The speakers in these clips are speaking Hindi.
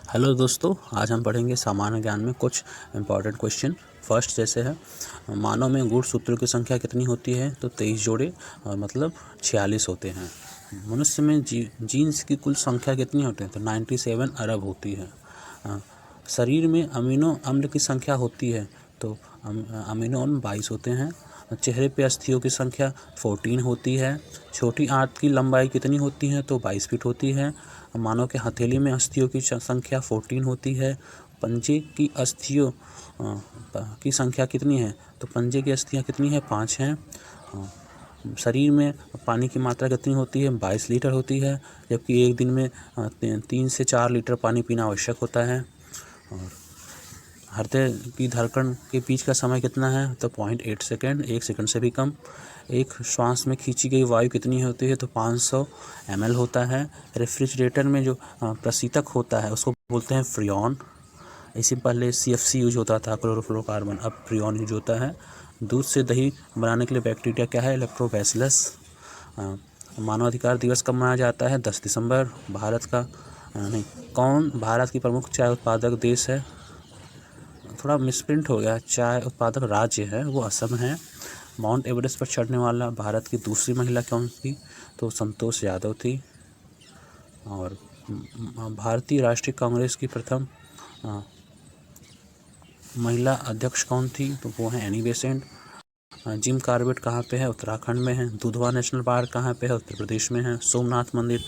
हेलो दोस्तों, आज हम पढ़ेंगे सामान्य ज्ञान में कुछ इम्पॉर्टेंट क्वेश्चन। फर्स्ट जैसे है, मानव में गुणसूत्रों की संख्या कितनी होती है? तो 23 जोड़े और मतलब 46 होते हैं। मनुष्य में जीन्स की कुल संख्या कितनी होती है? तो 97 अरब होती है। शरीर में अमीनो अम्ल की संख्या होती है तो अमीनो अम्ल 22 होते हैं। चेहरे पे अस्थियों की संख्या 14 होती है। छोटी आंत की लंबाई कितनी होती है? तो 22 फीट होती है। मानव के हथेली में अस्थियों की संख्या 14 होती है। पंजे की अस्थियों की संख्या कितनी है? तो पंजे की अस्थियाँ कितनी है? 5 हैं। शरीर में पानी की मात्रा कितनी होती है? 22 लीटर होती है, जबकि एक दिन में 3 से 4 लीटर पानी पीना आवश्यक होता है। और हृदय की धड़कन के बीच का समय कितना है? तो 0.8 सेकेंड, 1 सेकंड से भी कम। एक श्वास में खींची गई वायु कितनी होती है? तो 500 ml होता है। रेफ्रिजरेटर में जो प्रशीतक होता है उसको बोलते हैं फ्रियोन। इसी पहले CFC यूज होता था, क्लोरोफ्लोरोकार्बन, अब फ्रियोन यूज होता है। दूध से दही बनाने के लिए बैक्टीरिया क्या है? इलेक्ट्रोबैसिलस। मानवाधिकार दिवस कब मनाया जाता है? 10 दिसंबर। भारत का नहीं, कौन भारत की प्रमुख चाय उत्पादक देश है? थोड़ा मिसप्रिंट हो गया, चाय उत्पादक राज्य है वो असम है। माउंट एवरेस्ट पर चढ़ने वाला भारत की दूसरी महिला कौन थी? तो संतोष यादव थी। और भारतीय राष्ट्रीय कांग्रेस की प्रथम महिला अध्यक्ष कौन थी? तो वो है एनी बेसेंट। जिम कॉर्बेट कहाँ पे है? उत्तराखंड में है। दुधवा नेशनल पार्क कहाँ पे है? उत्तर प्रदेश में है। सोमनाथ मंदिर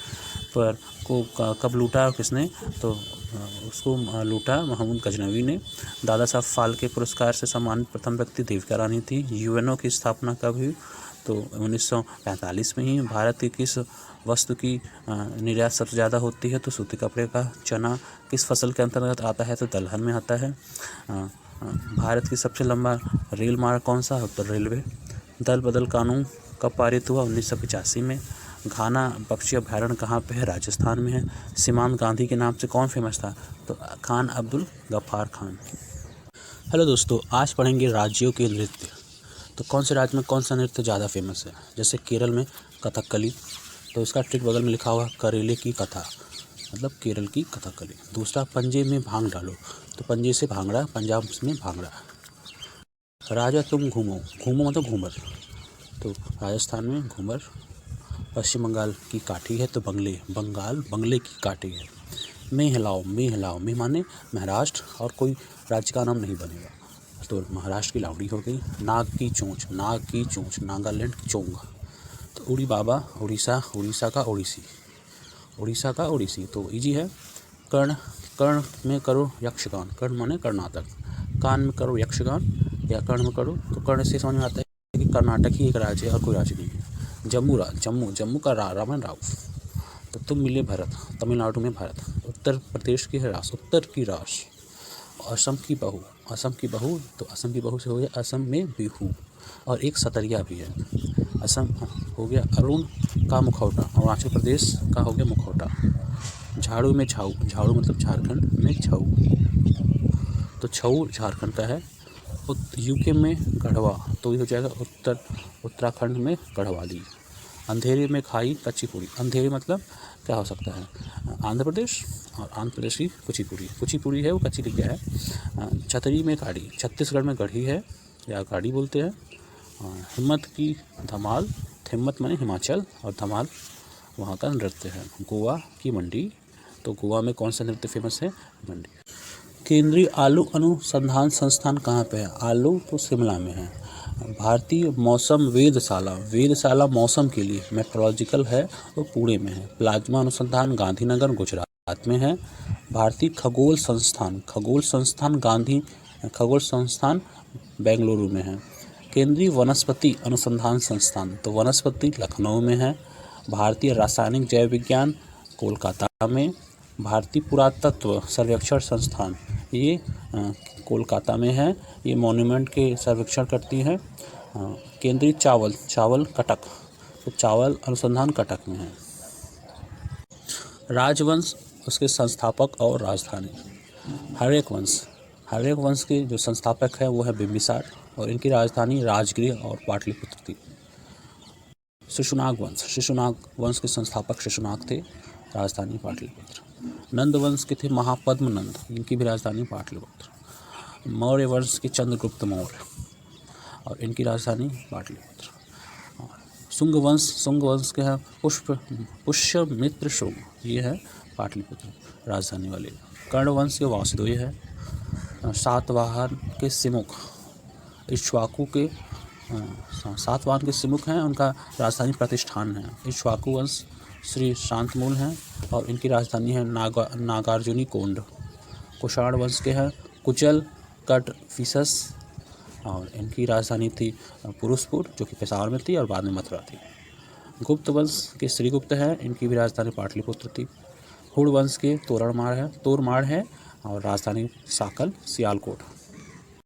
पर को कब लूटा किसने? तो उसको लूटा महमूद गजनवी ने। दादा साहब फाल्के पुरस्कार से सम्मानित प्रथम व्यक्ति देविका रानी थी। यूएनओ की स्थापना कब हुई? तो 1945 में ही। भारत की किस वस्तु की निर्यात सबसे ज़्यादा होती है? तो सूती कपड़े का। चना किस फसल के अंतर्गत आता है? तो दलहन में आता है। भारत की सबसे लंबा रेल मार्ग कौन सा? उत्तर रेलवे। दल बदल कानून कब पारित हुआ? 1985 में। घाना पक्षी अभ्यारण्य कहाँ पे है? राजस्थान में है। सीमांत गांधी के नाम से कौन फेमस था? तो खान अब्दुल गफ्फार खान। हेलो दोस्तों, आज पढ़ेंगे राज्यों के नृत्य। तो कौन से राज्य में कौन सा नृत्य ज़्यादा फेमस है? जैसे केरल में कथकली, तो इसका ट्रिक बगल में लिखा हुआ करेले की कथा, मतलब केरल की कथकली। दूसरा, पंजे में भांग डालो, तो पंजे से भांगड़ा, पंजाब में भांगड़ा। राजा तुम घूमो, घूमो मतलब घूमर, तो राजस्थान में घूमर। पश्चिम बंगाल की काठी है तो बंगले, बंगाल बंगले की काठी है। मैं हिलाओ, मैं हिलाओ, मैं माने महाराष्ट्र, और कोई राज्य का नाम नहीं बनेगा, तो महाराष्ट्र की लावड़ी हो गई। नाग की चोंच, नाग की चोंच, नागालैंड की चोंग। तो उड़ी बाबा, उड़ीसा, उड़ीसा का ओडिसी, उड़ीसा का ओडिसी, तो इजी है। कर्ण, कर्ण में करो यक्षगान, कर्ण माने कर्नाटक। कान में करो यक्षगान या कर्ण में करो, तो कर्ण से समझ में आता है कि कर्नाटक ही एक राज्य है और कोई राज्य नहीं है। जम्मू, जम्मू, जम्मू का रामन राव। तो तुम मिले भरत, तमिलनाडु में भरत। उत्तर प्रदेश की है रास, उत्तर की रास। असम की बहू, असम की बहू, तो असम की बहू से हो गया असम में बिहू। और एक सतरिया भी है। असम हो गया अरुण का मुखौटा, अरुणाचल प्रदेश का हो गया मुखौटा। झाड़ू में झाऊ, झाड़ू मतलब झारखंड में छऊ, तो छऊ झारखंड का है। यूके में गढ़वा, तो ये हो जाएगा उत्तराखंड में गढ़वाली। अंधेरे में खाई कच्ची पूरी, अंधेरे मतलब क्या हो सकता है? आंध्र प्रदेश, और आंध्र प्रदेश की कुचिपुड़ी, कुचिपुड़ी है वो कच्ची लिखा है। छतरी में गाड़ी, छत्तीसगढ़ में गढ़ी है या गाड़ी बोलते हैं। हिम्मत की धमाल, हिम्मत माने हिमाचल, और धमाल वहाँ का नृत्य है। गोवा की मंडी, तो गोवा में कौन सा नृत्य फेमस है? मंडी। केंद्रीय आलू अनुसंधान संस्थान कहाँ पे है? आलू तो शिमला में है। भारतीय मौसम वेधशाला, वेधशाला मौसम के लिए मेट्रोलॉजिकल है, वो पुणे में है। प्लाज्मा अनुसंधान गांधीनगर गुजरात में है। भारतीय खगोल संस्थान, खगोल संस्थान खगोल संस्थान बेंगलुरु में है। केंद्रीय वनस्पति अनुसंधान संस्थान, तो वनस्पति लखनऊ में है। भारतीय रासायनिक जैव विज्ञान कोलकाता में। भारतीय पुरातत्व सर्वेक्षण संस्थान, ये कोलकाता में है। ये मॉन्यूमेंट के सर्वेक्षण करती है। केंद्रीय चावल कटक, तो चावल अनुसंधान कटक में है। राजवंश, उसके संस्थापक और राजधानी। हर्यक वंश के जो संस्थापक है वो है बिंबिसार, और इनकी राजधानी राजगृह और पाटलिपुत्र थी। शिशुनाग वंश के संस्थापक शिशुनाग थे, राजधानी पाटलिपुत्र। नंद वंश के थे महापद्म नंद, इनकी भी राजधानी पाटलिपुत्र। मौर्य वंश के चंद्रगुप्त मौर्य और इनकी राजधानी पाटलिपुत्र। शुंग वंश के हैं पुष्यमित्र शुंग, ये है पाटलिपुत्र राजधानी वाले। कर्ण वंश के वासुदेव है। सातवाहन के सिमुख इक्ष्वाकु के सातवाहन के सिमुख हैं, उनका राजधानी प्रतिष्ठान है। इक्ष्वाकु वंश श्री शांतमूल हैं और इनकी राजधानी है नागार्जुनी कोंड। कुषाण वंश के हैं कुचल कटफिसस और इनकी राजधानी थी पुरुषपुर, जो कि पेशावर में थी और बाद में मथुरा थी। गुप्त वंश के श्रीगुप्त है, इनकी भी राजधानी पाटलिपुत्र थी। हुड़ वंश के तोरमाड़ है और राजधानी साकल सियालकोट।